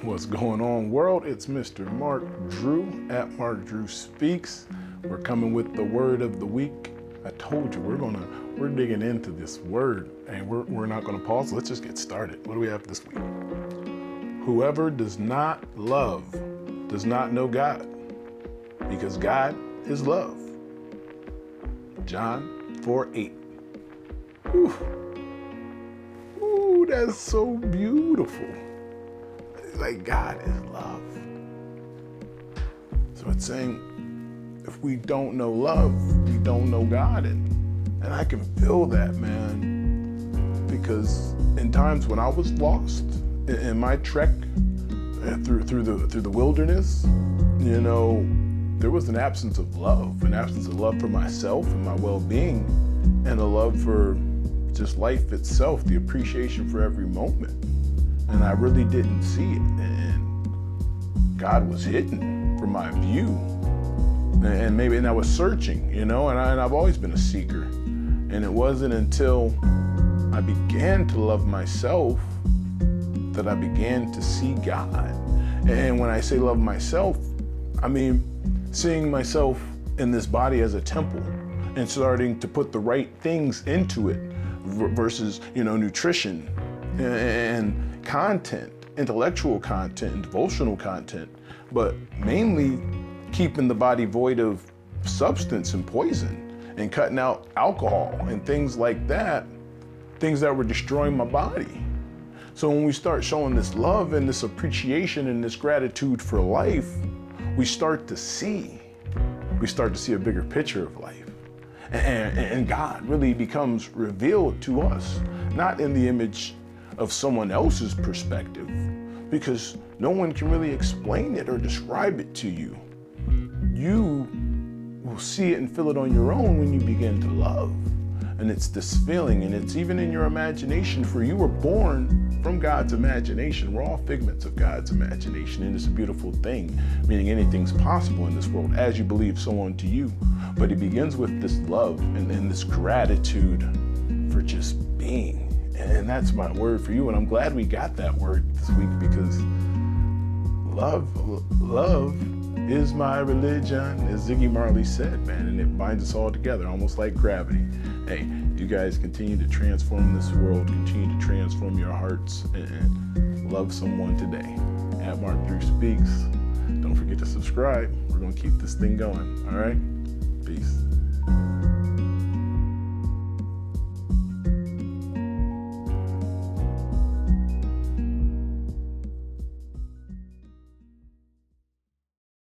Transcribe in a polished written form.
What's going on, world? It's Mr. Mark Drew at Mark Drew Speaks. We're coming with the word of the week. I told you we're digging into this word, and we're not gonna pause. Let's just get started. What do we have this week? Whoever does not love does not know God, because God is love. John 4:8. Ooh, that's so beautiful. Like, God is love. So it's saying, if we don't know love, we don't know God. And I can feel that, man, because in times when I was lost in my trek through the wilderness, you know, there was an absence of love for myself and my well-being, and a love for just life itself, the appreciation for every moment. And I really didn't see it, and God was hidden from my view. And I was searching, you know, and I've always been a seeker. And it wasn't until I began to love myself that I began to see God. And when I say love myself, I mean seeing myself in this body as a temple and starting to put the right things into it versus, you know, nutrition and content, intellectual content, and devotional content, but mainly keeping the body void of substance and poison, and cutting out alcohol and things like that, things that were destroying my body. So when we start showing this love and this appreciation and this gratitude for life, we start to see a bigger picture of life. And God really becomes revealed to us, not in the image of someone else's perspective, because no one can really explain it or describe it to you. You will see it and feel it on your own when you begin to love. And it's this feeling, and it's even in your imagination, for you were born from God's imagination. We're all figments of God's imagination, and it's a beautiful thing, meaning anything's possible in this world. As you believe, so unto you. But it begins with this love and this gratitude for just being. And that's my word for you. And I'm glad we got that word this week, because love is my religion, as Ziggy Marley said, man. And it binds us all together, almost like gravity. Hey, you guys continue to transform this world, continue to transform your hearts, and love someone today. At Mark Drew Speaks. Don't forget to subscribe. We're going to keep this thing going. All right? Peace.